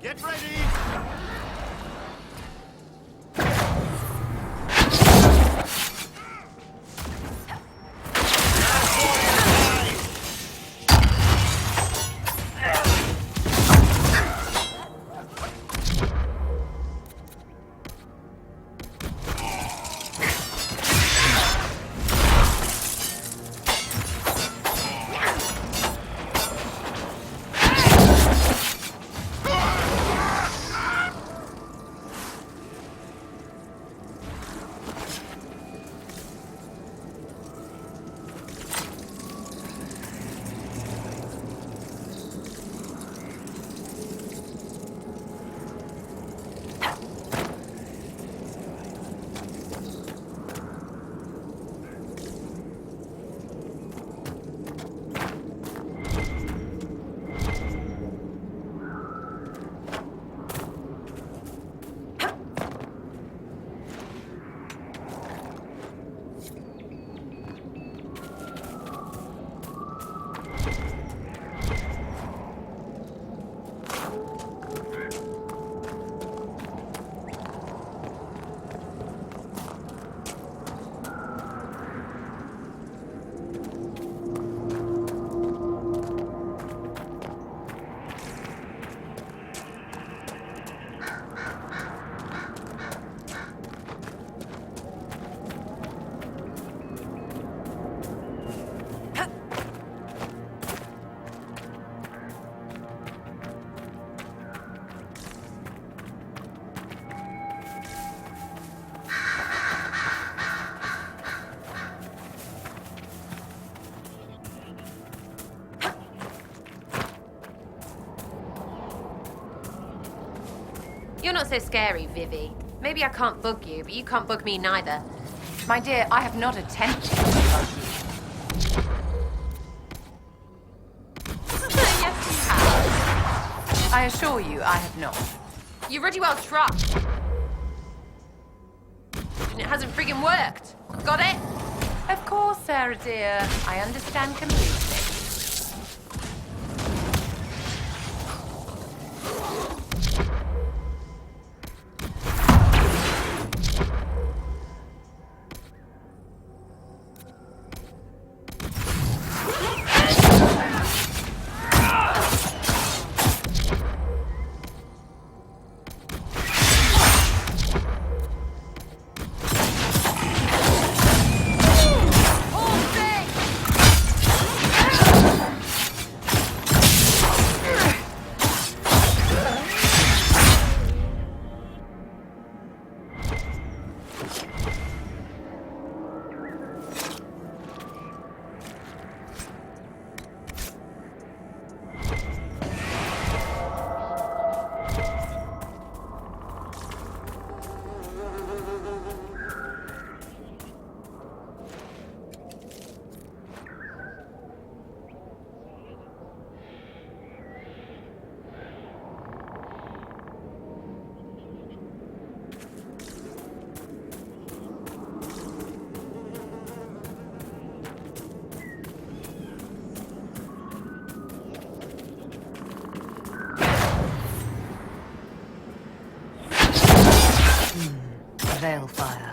Get ready! You're not so scary, Vivi. Maybe I can't bug you, but you can't bug me neither. My dear, I have not attempted to bug you. Yes, you have. I assure you, I have not. You really well tried. And it hasn't friggin' worked. Got it? Of course, Sarah dear. I understand completely. Veilfire.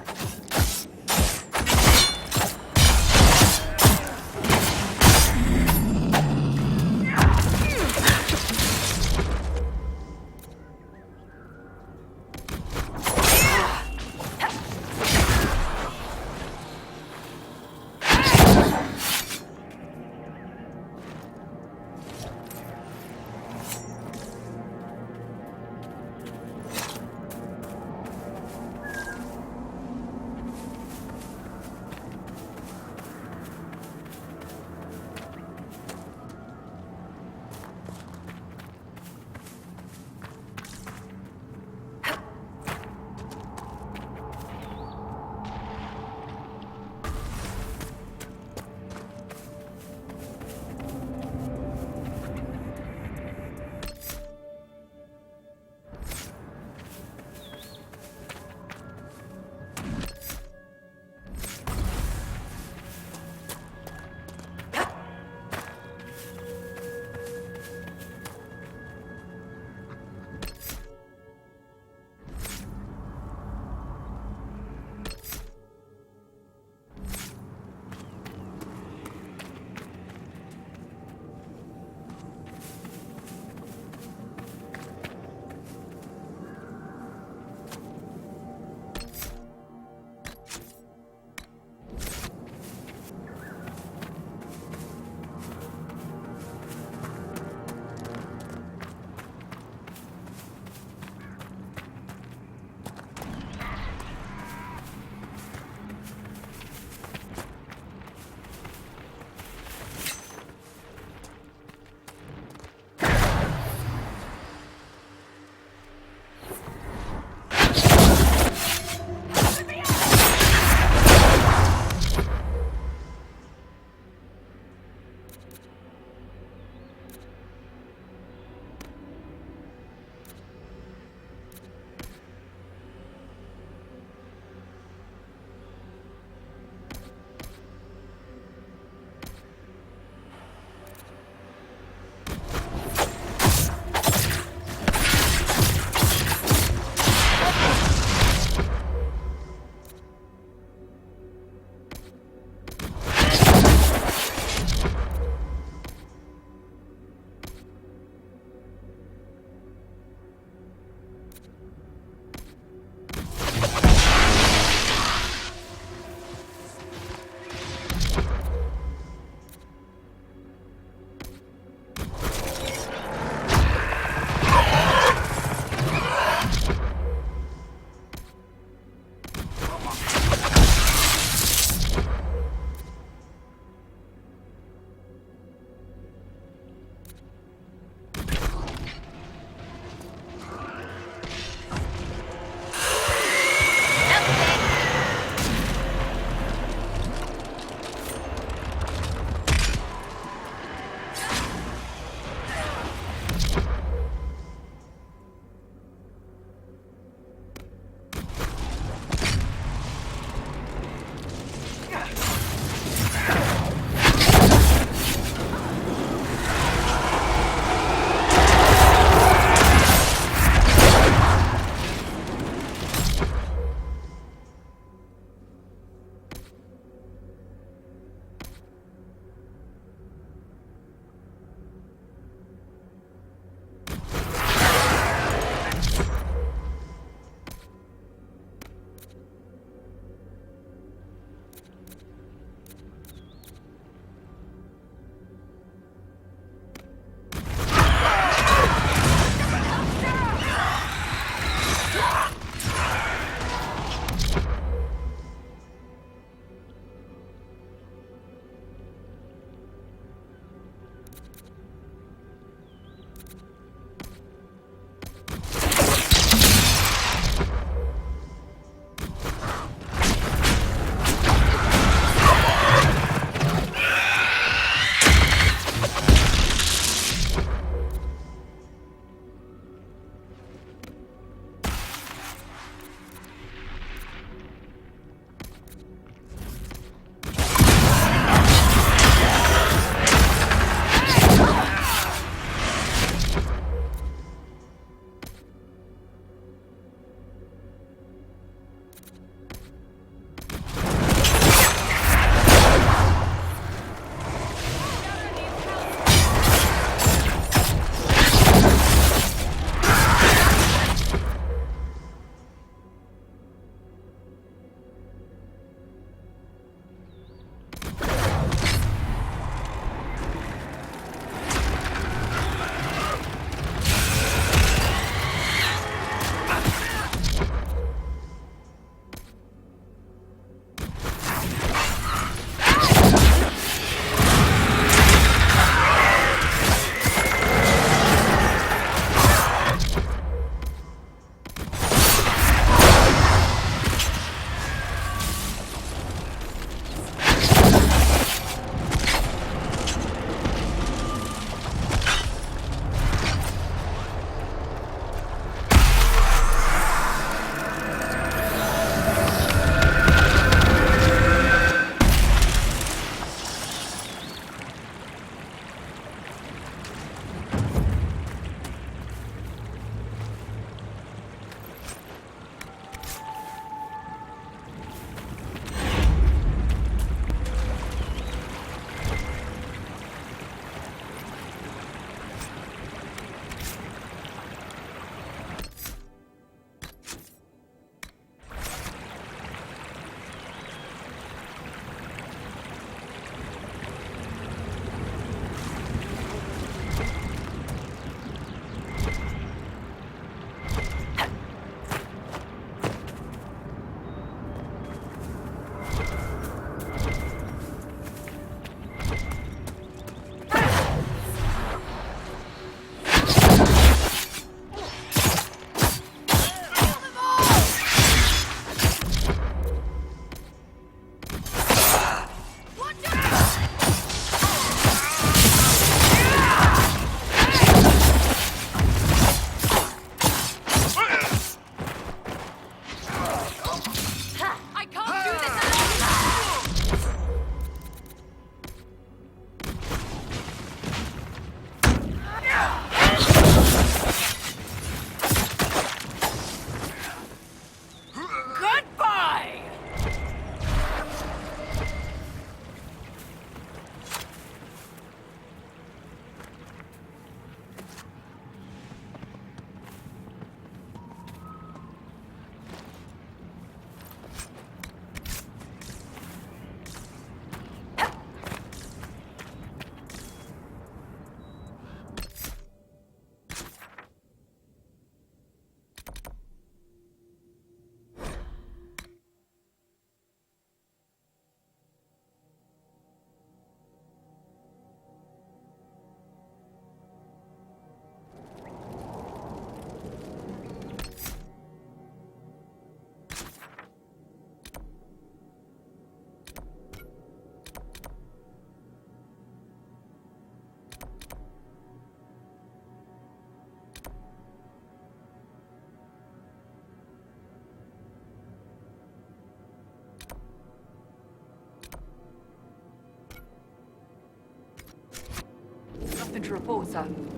Nothing to report, sir.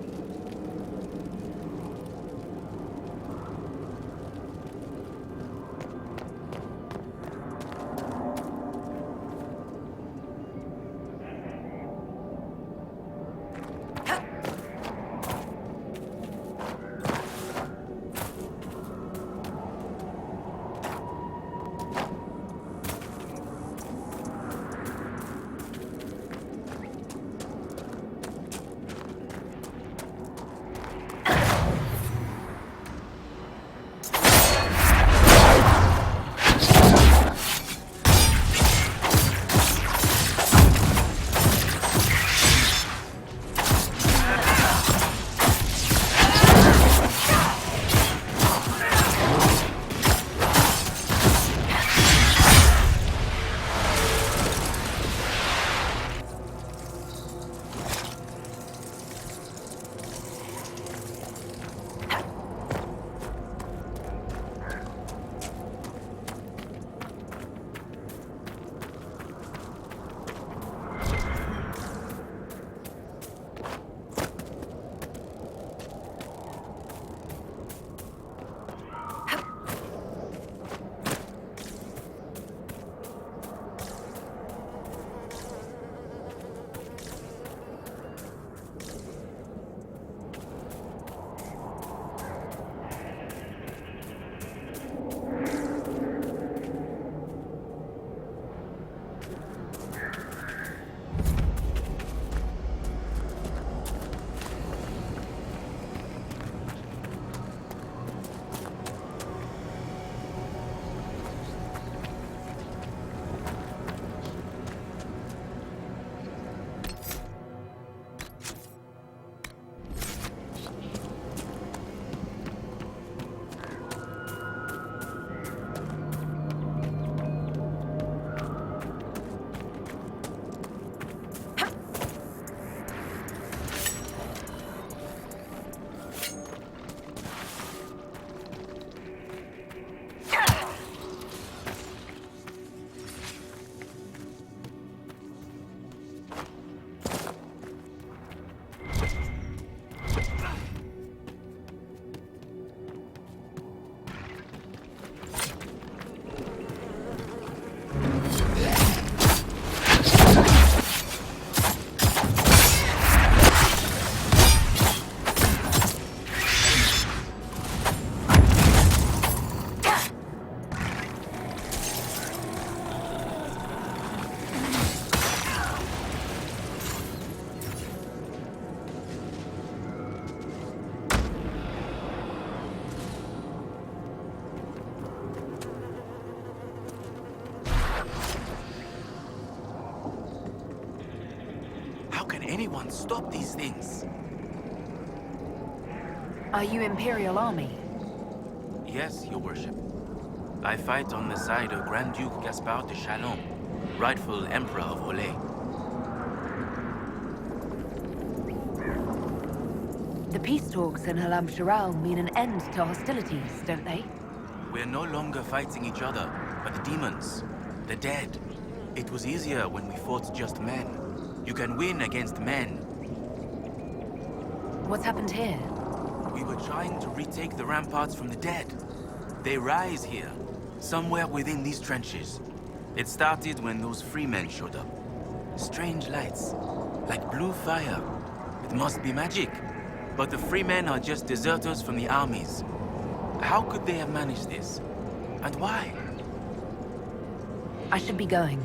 anyone stop these things? Are you Imperial Army? Yes, Your Worship. I fight on the side of Grand Duke Gaspard de Chalon, rightful Emperor of Olay. The peace talks in Halam Sharal mean an end to hostilities, don't they? We're no longer fighting each other, but the demons, the dead. It was easier when we fought just men. You can win against men. What's happened here? We were trying to retake the ramparts from the dead. They rise here, somewhere within these trenches. It started when those free men showed up. Strange lights, like blue fire. It must be magic. But the free men are just deserters from the armies. How could they have managed this? And why? I should be going.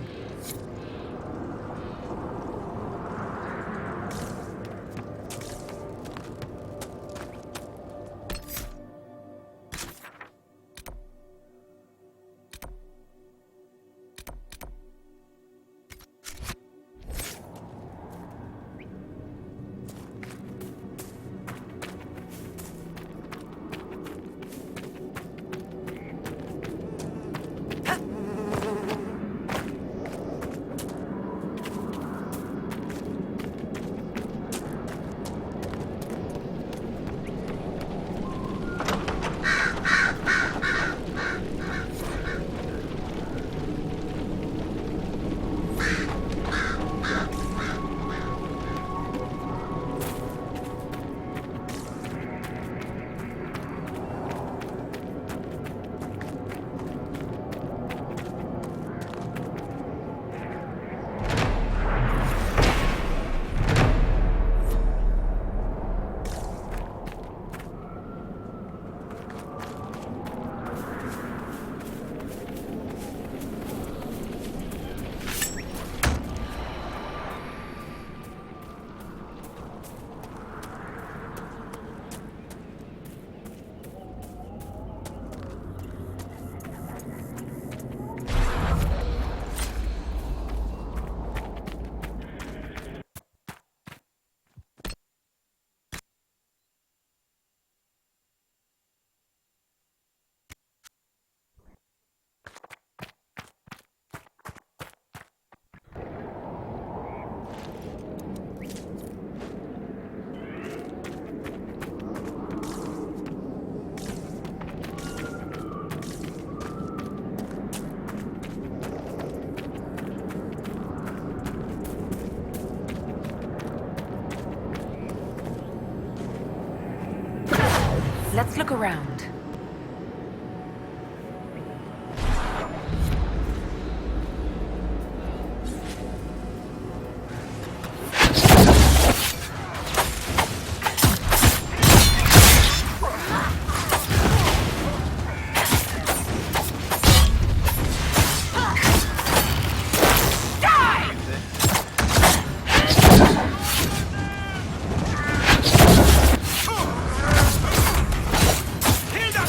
Let's look around. Kill the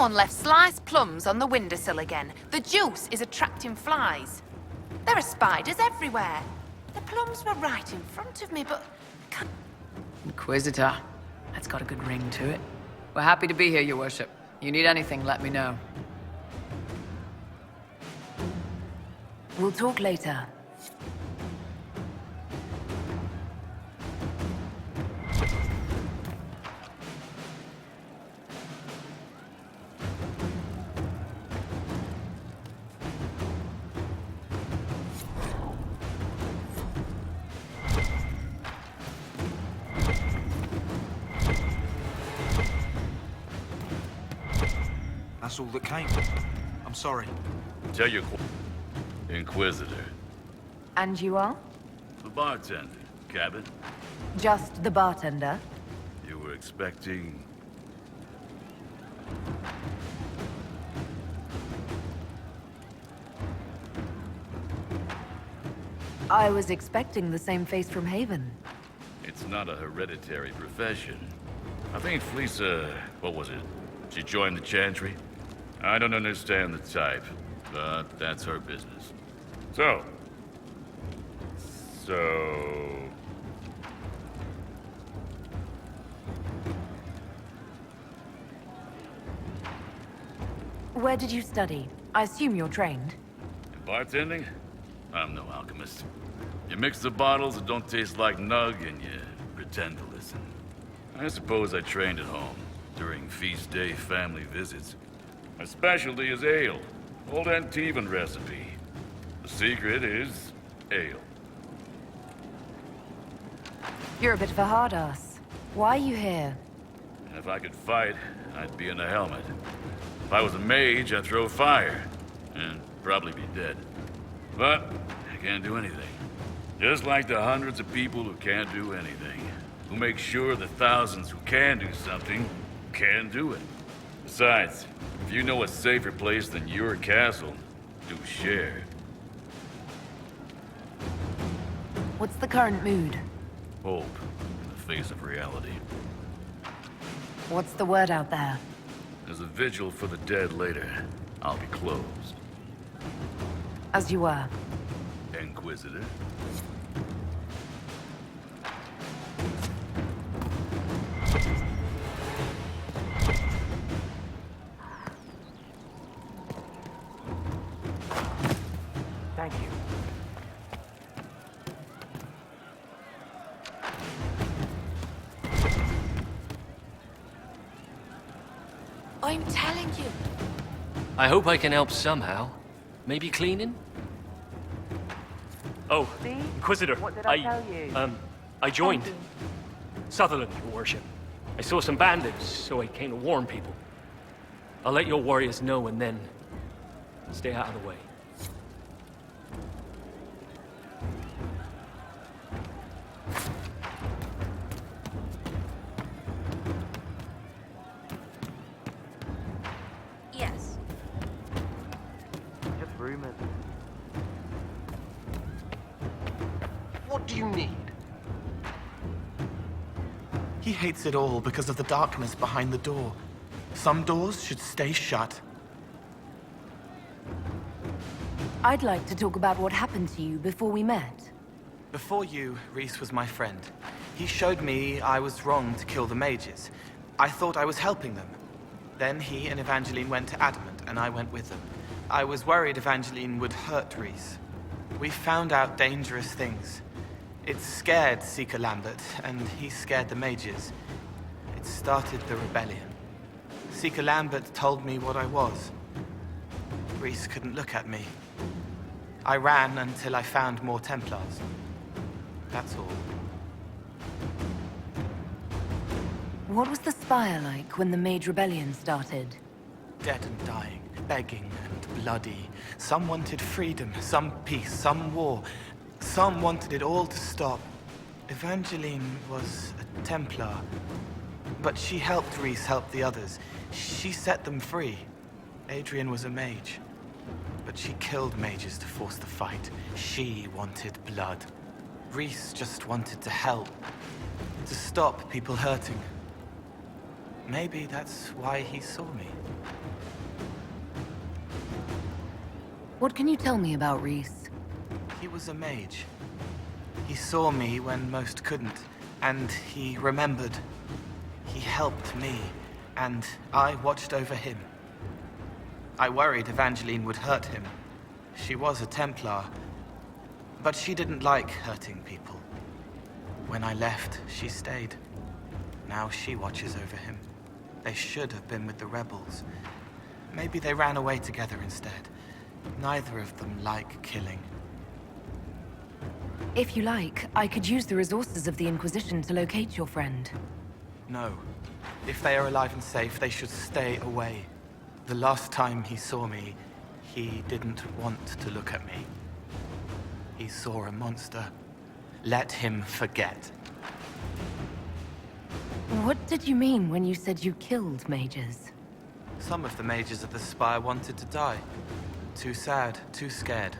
Someone left sliced plums on the windowsill again. The juice is attracting flies. There are spiders everywhere. The plums were right in front of me, but... Inquisitor. That's got a good ring to it. We're happy to be here, Your Worship. You need anything, let me know. We'll talk later. That's all that came. I'm sorry. Tell your Inquisitor. And you are? The bartender. Cabin. Just the bartender? You were expecting... I was expecting the same face from Haven. It's not a hereditary profession. I think Fleesa... what was it? She joined the Chantry? I don't understand the type, but that's her business. So... Where did you study? I assume you're trained. In bartending? I'm no alchemist. You mix the bottles that don't taste like nug and you pretend to listen. I suppose I trained at home, during feast day family visits. My specialty is ale. Old Antivan recipe. The secret is ale. You're a bit of a hard ass. Why are you here? If I could fight, I'd be in a helmet. If I was a mage, I'd throw fire. And probably be dead. But I can't do anything. Just like the hundreds of people who can't do anything. Who make sure the thousands who can do something, can do it. Besides, if you know a safer place than your castle, do share. What's the current mood? Hope in the face of reality. What's the word out there? There's a vigil for the dead later. I'll be closed. As you were. Inquisitor. Thank you. I'm telling you. I hope I can help somehow. Maybe cleaning? Oh, Inquisitor, What did I tell you? I joined. Sutherland, Your Worship. I saw some bandits, so I came to warn people. I'll let your warriors know and then stay out of the way. Yes. Just rumors. What do you need? He hates it all because of the darkness behind the door. Some doors should stay shut. I'd like to talk about what happened to you before we met. Before you, Rhys was my friend. He showed me I was wrong to kill the mages. I thought I was helping them. Then he and Evangeline went to Adamant, and I went with them. I was worried Evangeline would hurt Rhys. We found out dangerous things. It scared Seeker Lambert, and he scared the mages. It started the rebellion. Seeker Lambert told me what I was. Rhys couldn't look at me. I ran until I found more Templars. That's all. What was the Spire like when the Mage Rebellion started? Dead and dying, begging and bloody. Some wanted freedom, some peace, some war. Some wanted it all to stop. Evangeline was a Templar, but she helped Rhys help the others. She set them free. Adrian was a mage, but she killed mages to force the fight. She wanted blood. Rhys just wanted to help, to stop people hurting. Maybe that's why he saw me. What can you tell me about Reese? He was a mage. He saw me when most couldn't, and he remembered. He helped me, and I watched over him. I worried Evangeline would hurt him. She was a Templar, but she didn't like hurting people. When I left, she stayed. Now she watches over him. They should have been with the rebels. Maybe they ran away together instead. Neither of them like killing. If you like, I could use the resources of the Inquisition to locate your friend. No. If they are alive and safe, they should stay away. The last time he saw me, he didn't want to look at me. He saw a monster. Let him forget. What did you mean when you said you killed mages? Some of the mages of the Spire wanted to die. Too sad, too scared,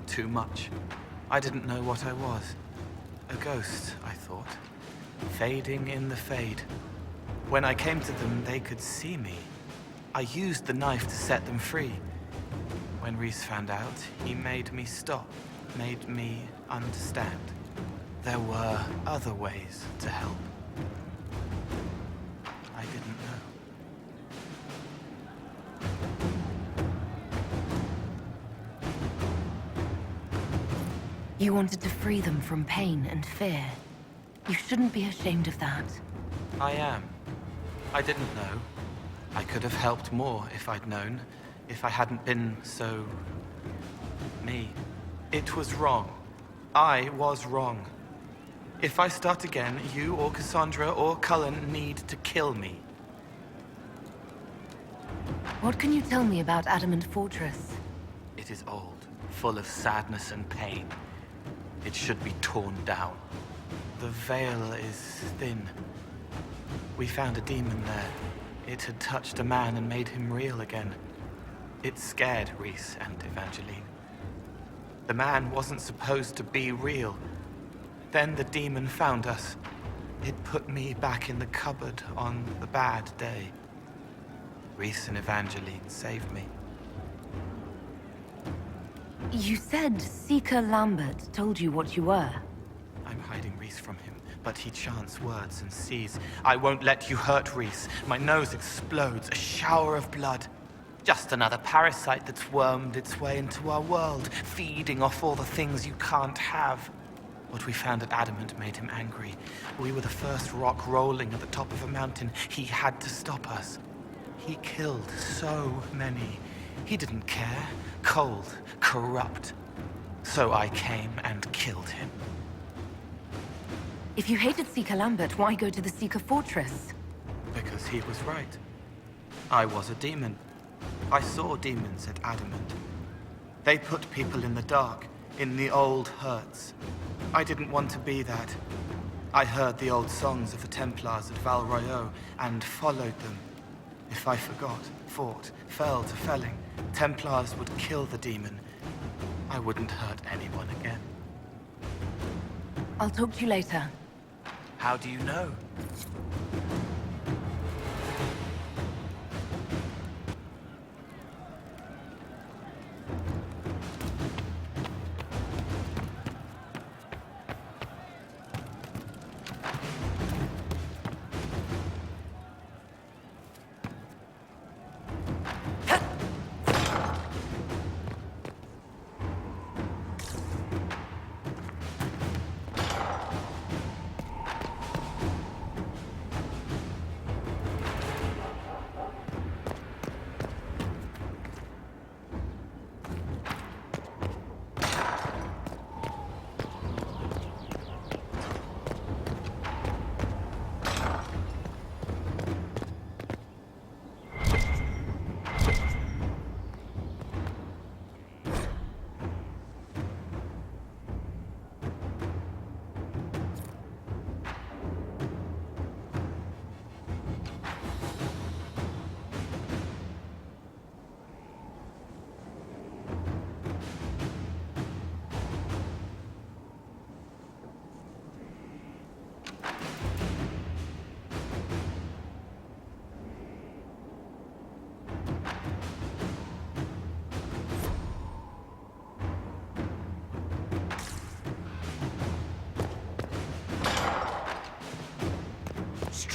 too much. I didn't know what I was. A ghost, I thought. Fading in the fade. When I came to them, they could see me. I used the knife to set them free. When Reese found out, he made me stop, made me understand. There were other ways to help. I didn't know. You wanted to free them from pain and fear. You shouldn't be ashamed of that. I am. I didn't know. I could have helped more if I'd known. If I hadn't been so... me. It was wrong. I was wrong. If I start again, you or Cassandra or Cullen need to kill me. What can you tell me about Adamant Fortress? It is old, full of sadness and pain. It should be torn down. The veil is thin. We found a demon there. It had touched a man and made him real again. It scared Reese and Evangeline. The man wasn't supposed to be real. Then the demon found us. It put me back in the cupboard on the bad day. Reese and Evangeline saved me. You said Seeker Lambert told you what you were. I'm hiding Reese from him, but he chants words and sees. I won't let you hurt Reese. My nose explodes, a shower of blood. Just another parasite that's wormed its way into our world, feeding off all the things you can't have. What we found at Adamant made him angry. We were the first rock rolling at the top of a mountain. He had to stop us. He killed so many. He didn't care. Cold, corrupt. So I came and killed him. If you hated Seeker Lambert, why go to the Seeker Fortress? Because he was right. I was a demon. I saw demons at Adamant. They put people in the dark, in the old hurts. I didn't want to be that. I heard the old songs of the Templars at Val Royeaux and followed them. If I forgot, fought, fell to felling, Templars would kill the demon. I wouldn't hurt anyone again. I'll talk to you later. How do you know?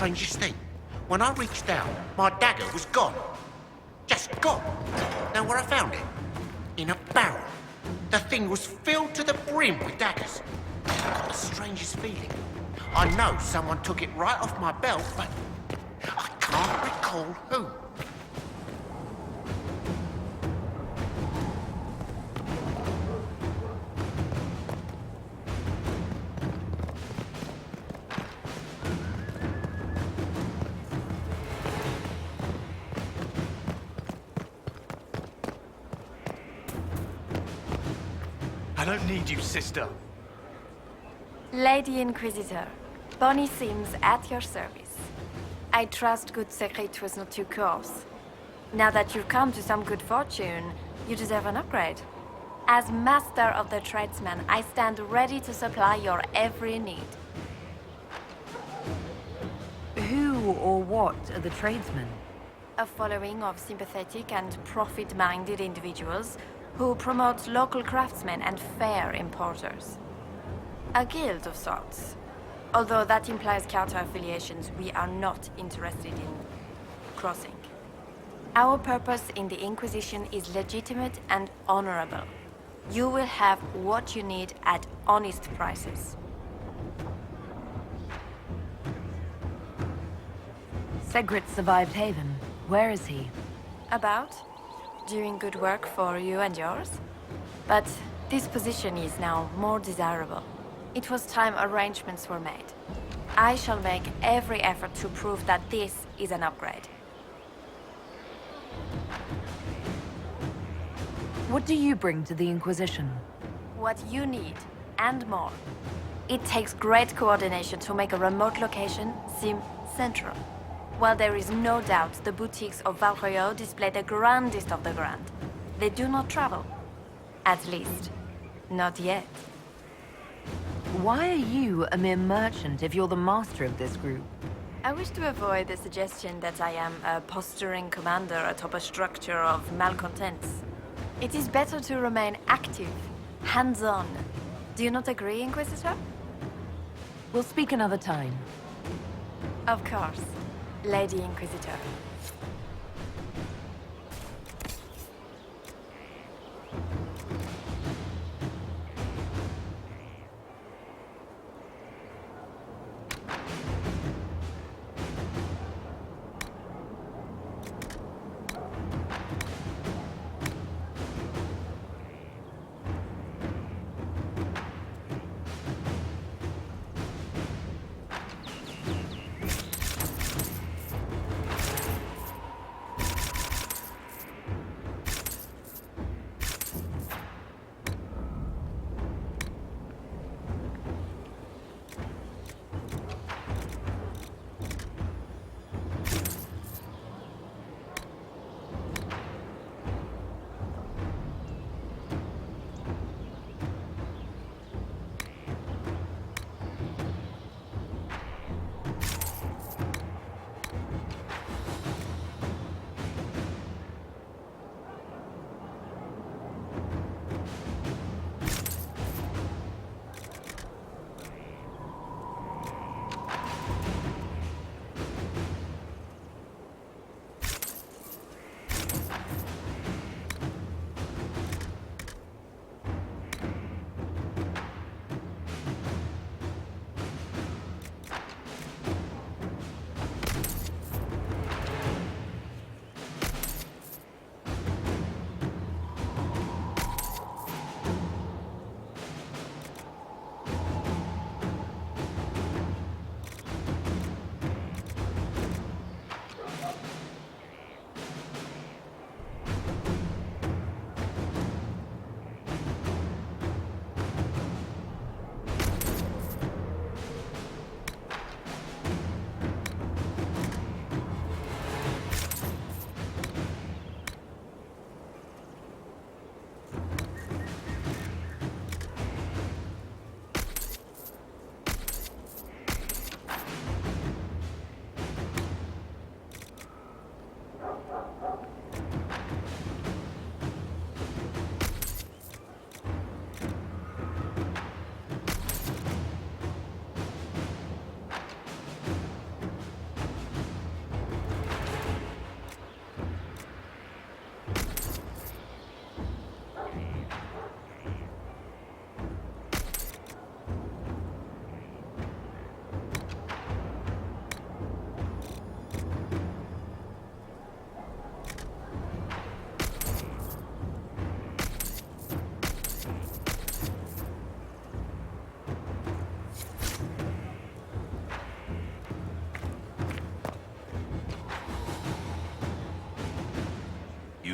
strangest thing. When I reached out, my dagger was gone. Just gone. Know where I found it? In a barrel. The thing was filled to the brim with daggers. I got the strangest feeling. I know someone took it right off my belt, but I can't recall who. I don't need you, sister. Lady Inquisitor, Bonnie Sims at your service. I trust good Secret was not too coarse. Now that you've come to some good fortune, you deserve an upgrade. As master of the tradesman, I stand ready to supply your every need. Who or what are the tradesmen? A following of sympathetic and profit-minded individuals who promote local craftsmen and fair importers. A guild of sorts. Although that implies counter-affiliations we are not interested in crossing. Our purpose in the Inquisition is legitimate and honorable. You will have what you need at honest prices. Segrit survived Haven. Where is he? About? Doing good work for you and yours? But this position is now more desirable. It was time arrangements were made. I shall make every effort to prove that this is an upgrade. What do you bring to the Inquisition? What you need, and more. It takes great coordination to make a remote location seem central. While there is no doubt the boutiques of Valroyo display the grandest of the grand, they do not travel. At least, not yet. Why are you a mere merchant if you're the master of this group? I wish to avoid the suggestion that I am a posturing commander atop a structure of malcontents. It is better to remain active, hands-on. Do you not agree, Inquisitor? We'll speak another time. Of course, Lady Inquisitor.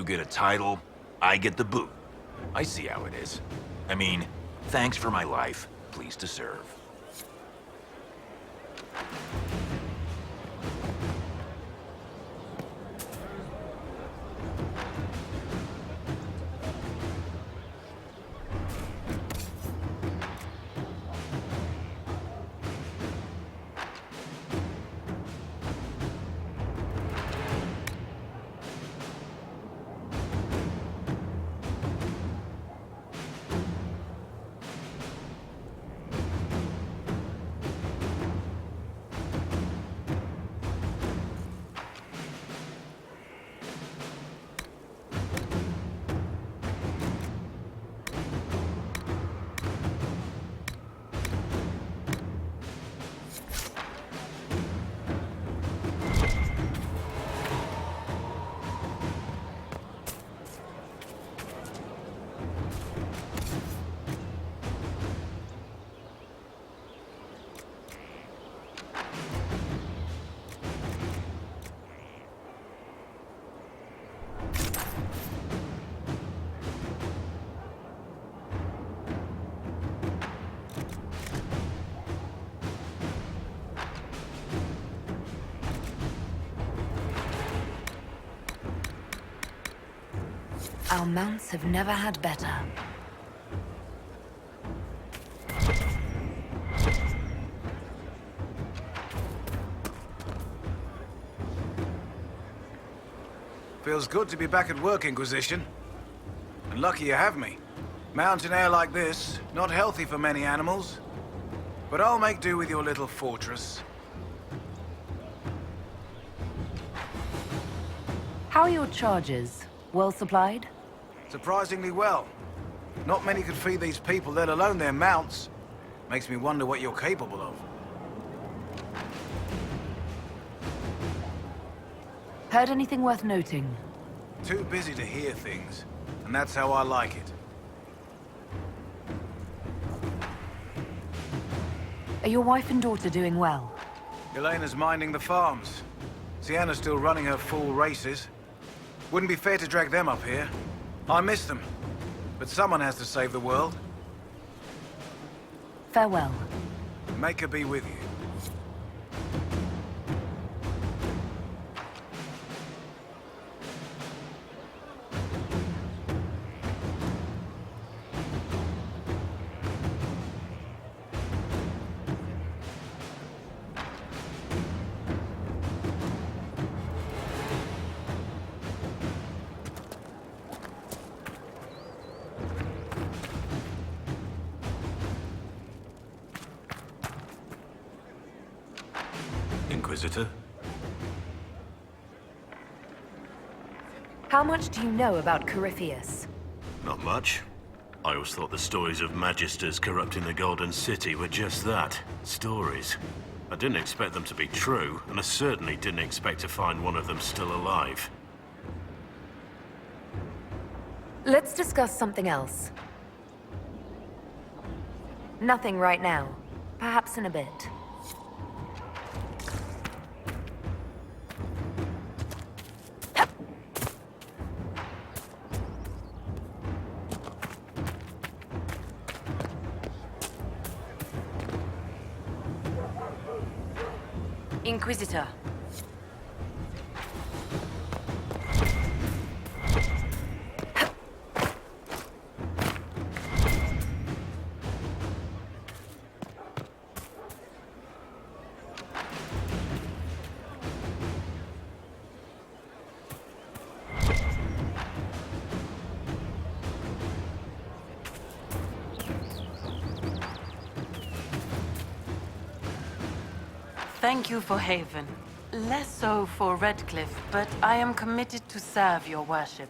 get a title, I get the boot. I see how it is. I mean, thanks for my life. Pleased to serve. Our mounts have never had better. Feels good to be back at work, Inquisition. And lucky you have me. Mountain air like this, not healthy for many animals. But I'll make do with your little fortress. How are your charges? Well supplied? Surprisingly well. Not many could feed these people, let alone their mounts. Makes me wonder what you're capable of. Heard anything worth noting? Too busy to hear things, and that's how I like it. Are your wife and daughter doing well? Elena's minding the farms. Sienna's still running her full races. Wouldn't be fair to drag them up here. I miss them. But someone has to save the world. Farewell. Make her be with you. Inquisitor? How much do you know about Corypheus? Not much. I always thought the stories of Magisters corrupting the Golden City were just that, stories. I didn't expect them to be true, and I certainly didn't expect to find one of them still alive. Let's discuss something else. Nothing right now. Perhaps in a bit. Inquisitor. Thank you for Haven. Less so for Redcliffe, but I am committed to serve your worship.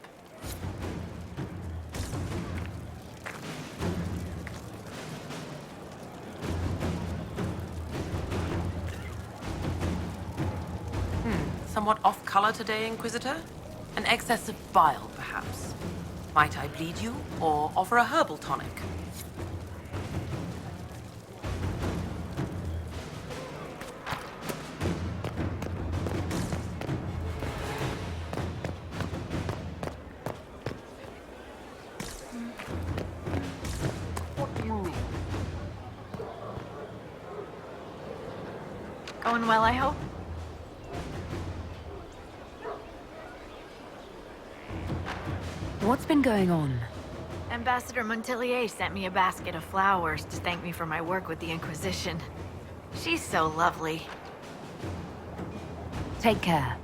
Somewhat off color today, Inquisitor? An excess of bile, perhaps? Might I bleed you, or offer a herbal tonic? Going well, I hope? What's been going on? Ambassador Montelier sent me a basket of flowers to thank me for my work with the Inquisition. She's so lovely. Take care.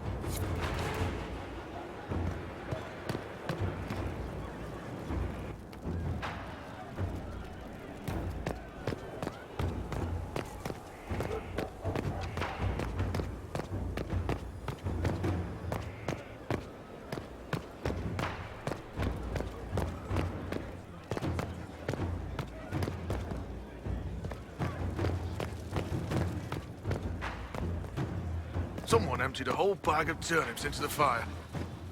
Someone emptied a whole bag of turnips into the fire.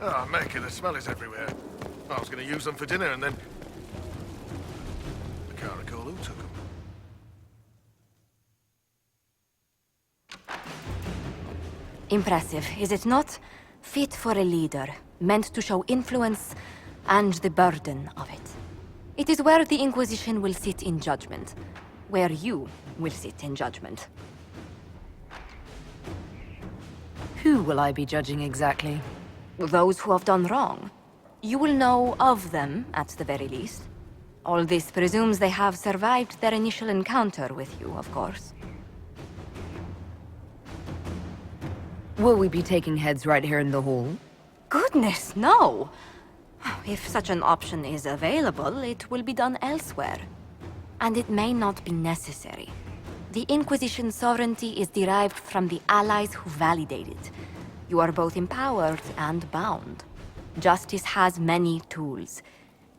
Ah, Mecca, the smell is everywhere. I was going to use them for dinner and then... I can't recall who took them. Impressive, is it not? Fit for a leader, meant to show influence and the burden of it. It is where the Inquisition will sit in judgment, where you will sit in judgment. Who will I be judging exactly? Those who have done wrong. You will know of them, at the very least. All this presumes they have survived their initial encounter with you, of course. Will we be taking heads right here in the hall? Goodness, no! If such an option is available, it will be done elsewhere. And it may not be necessary. The Inquisition's sovereignty is derived from the allies who validate it. You are both empowered and bound. Justice has many tools.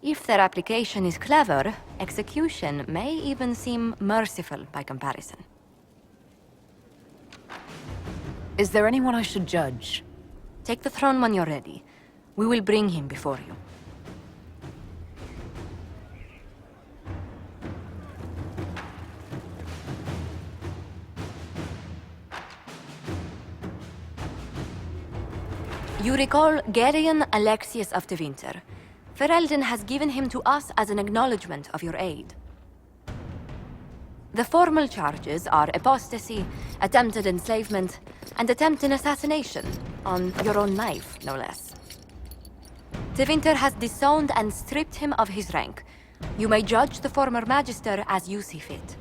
If their application is clever, execution may even seem merciful by comparison. Is there anyone I should judge? Take the throne when you're ready. We will bring him before you. You recall Gerion Alexius of the Winter. Ferelden has given him to us as an acknowledgement of your aid. The formal charges are apostasy, attempted enslavement, and attempted assassination, on your own knife, no less. De Winter has disowned and stripped him of his rank. You may judge the former Magister as you see fit.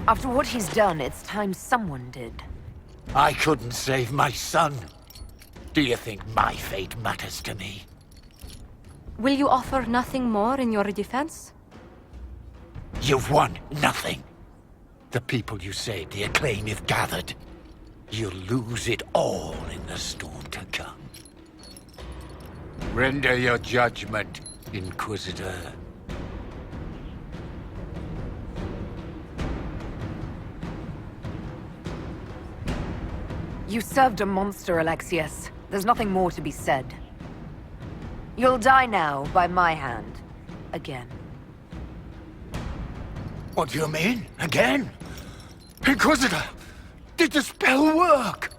After what he's done, it's time someone did. I couldn't save my son. Do you think my fate matters to me? Will you offer nothing more in your defense? You've won nothing. The people you saved, the acclaim you've gathered. You'll lose it all in the storm to come. Render your judgment, Inquisitor. You served a monster, Alexius. There's nothing more to be said. You'll die now, by my hand. Again. What do you mean? Again? Inquisitor! Did the spell work?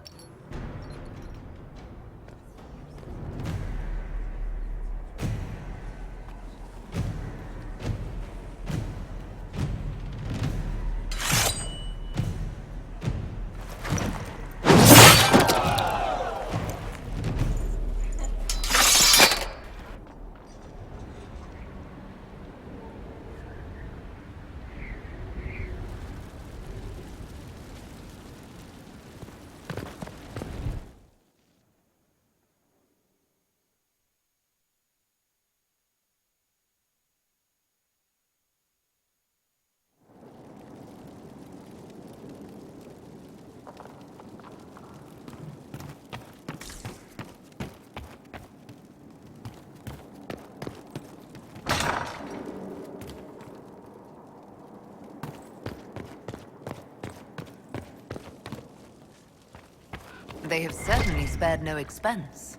They have certainly spared no expense.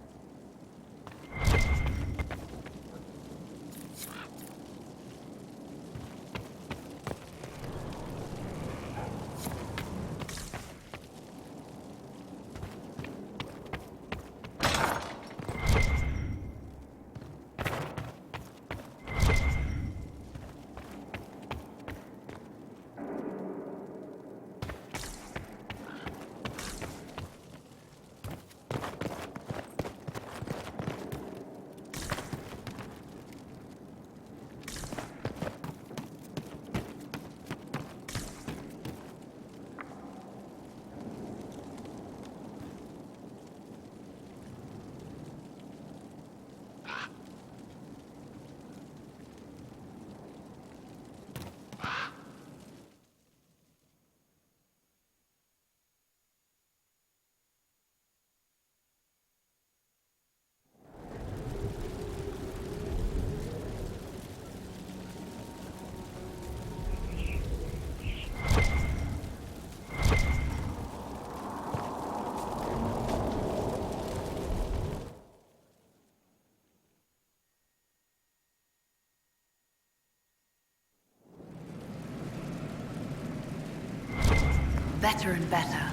better and better.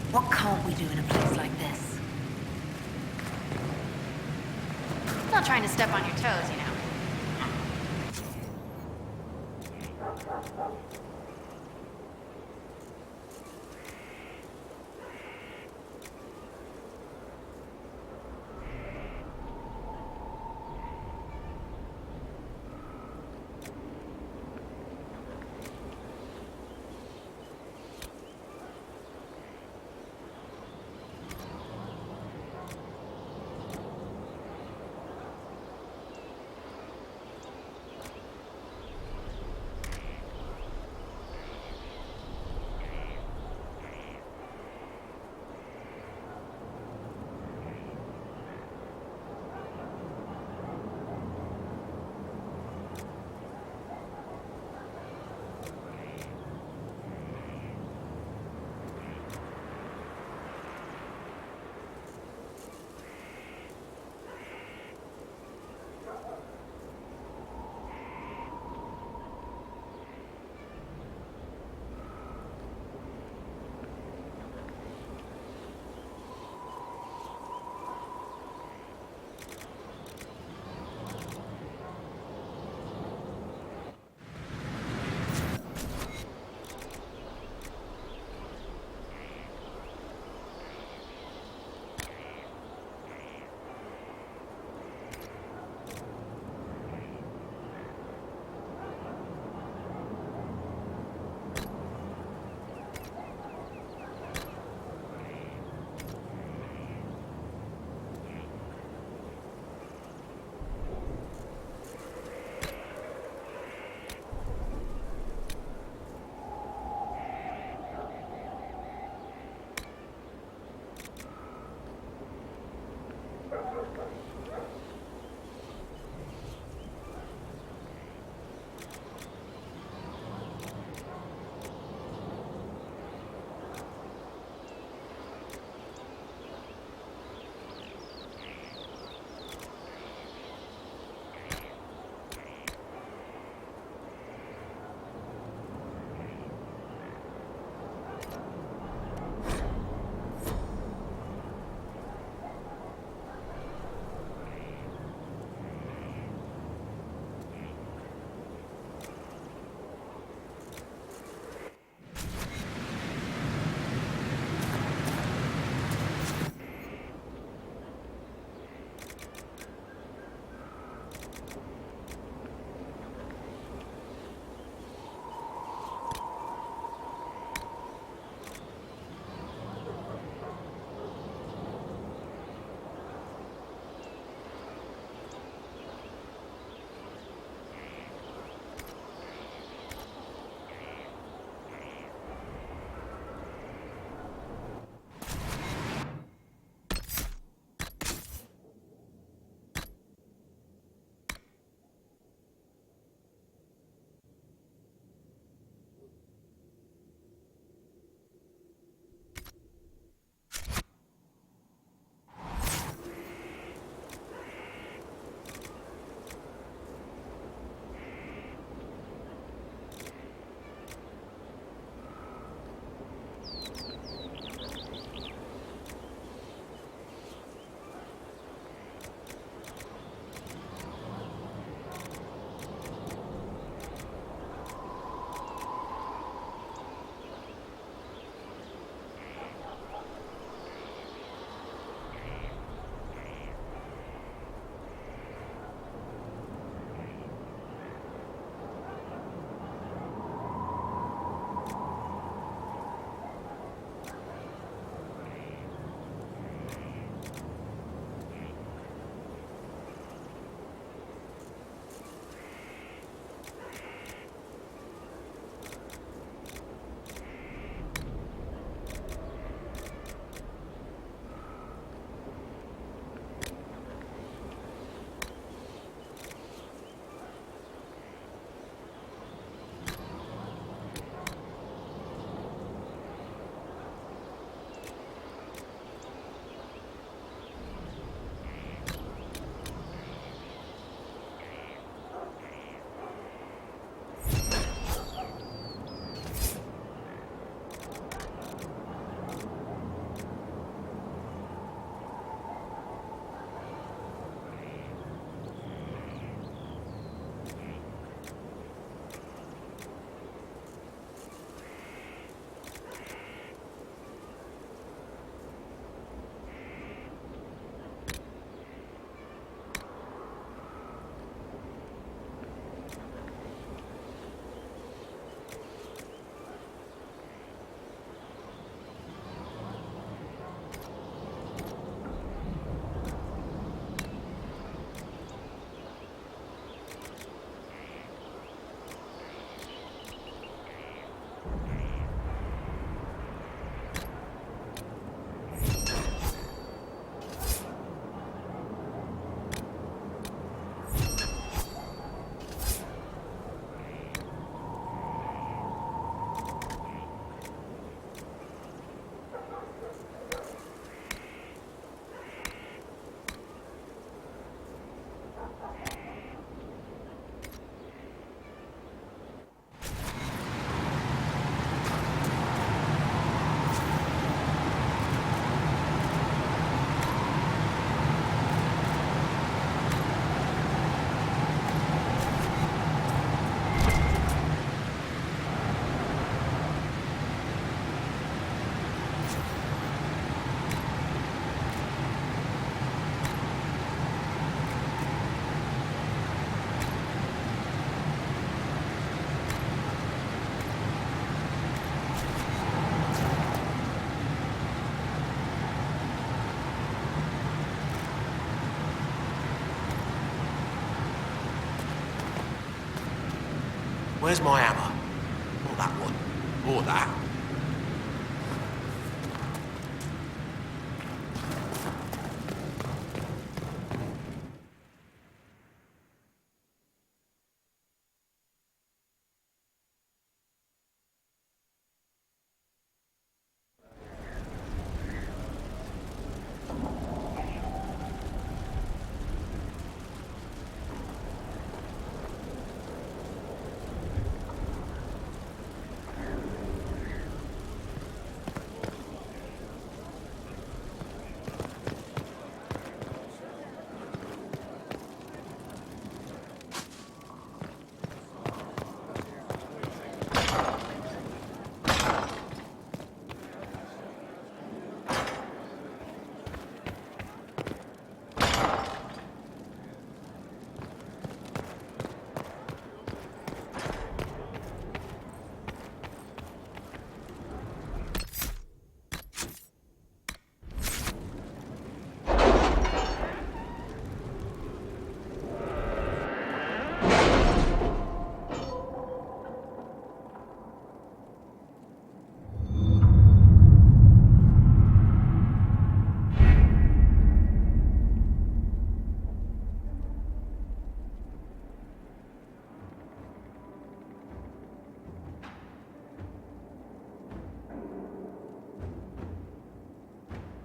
What can't we do in a place like this? Not trying to step on your toes, you know. Where's my hammer? Not that one. Or that.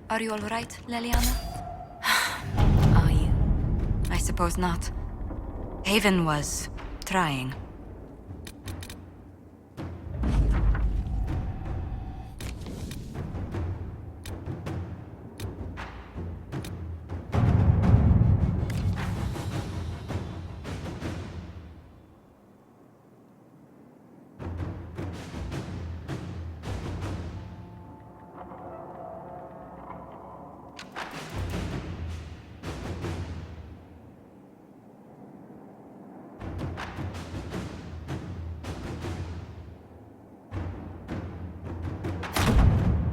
Are you all right, Leliana? I suppose not. Haven was trying.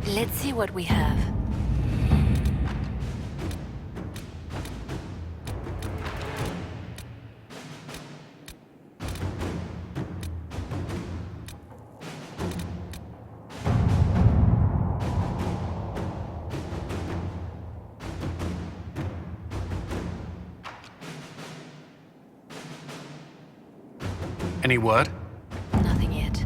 Let's see what we have. Any word? Nothing yet.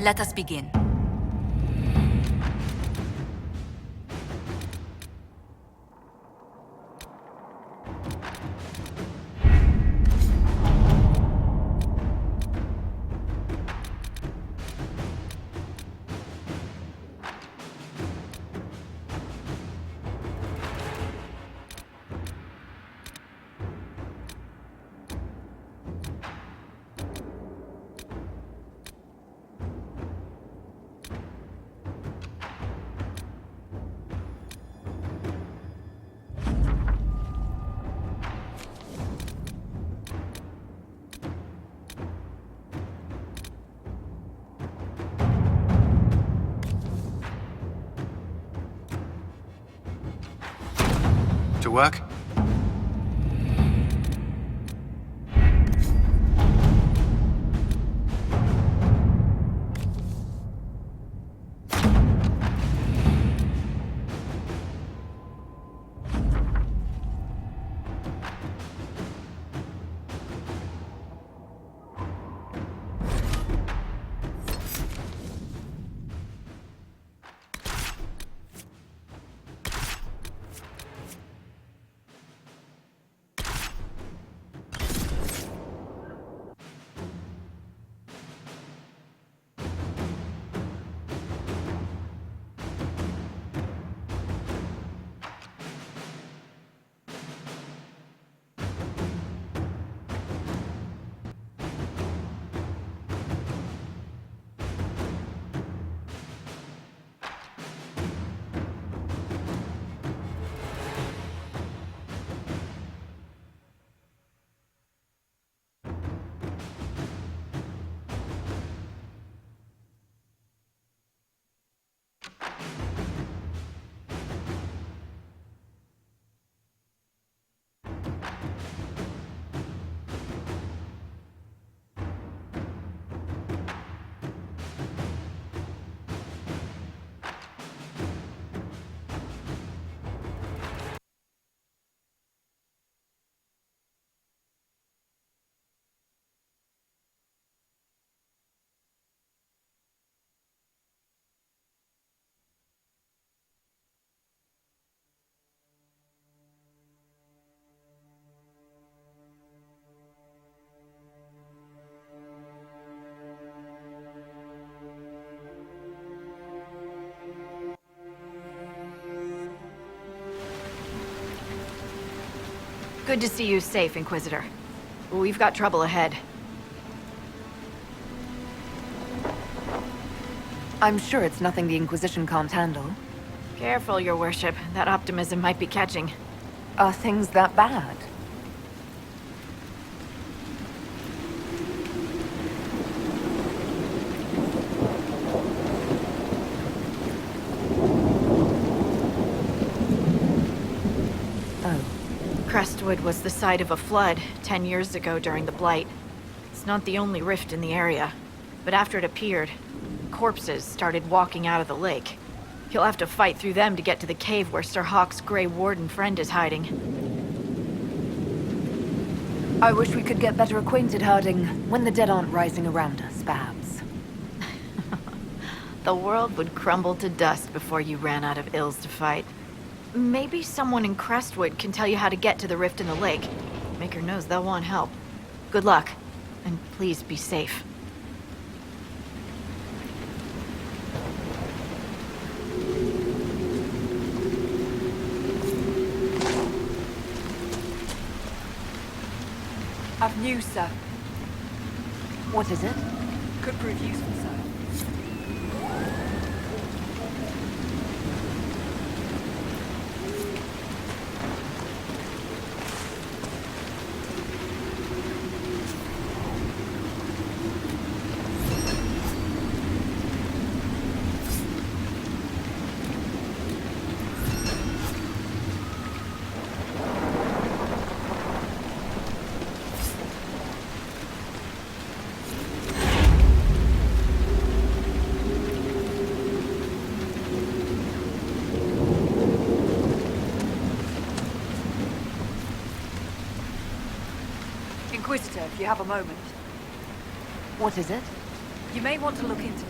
Let us begin. To work? Good to see you safe, Inquisitor. We've got trouble ahead. I'm sure it's nothing the Inquisition can't handle. Careful, Your Worship. That optimism might be catching. Are things that bad? Crestwood was the site of a flood 10 years ago during the Blight. It's not the only rift in the area, but after it appeared, corpses started walking out of the lake. You'll have to fight through them to get to the cave where Sir Hawke's Grey Warden friend is hiding. I wish we could get better acquainted, Harding, when the dead aren't rising around us, perhaps. The world would crumble to dust before you ran out of ills to fight. Maybe someone in Crestwood can tell you how to get to the rift in the lake. Maker knows they'll want help. Good luck, and please be safe. I've news, sir. What is it? Could prove useful, sir. Inquisitor, if you have a moment. What is it? You may want to look into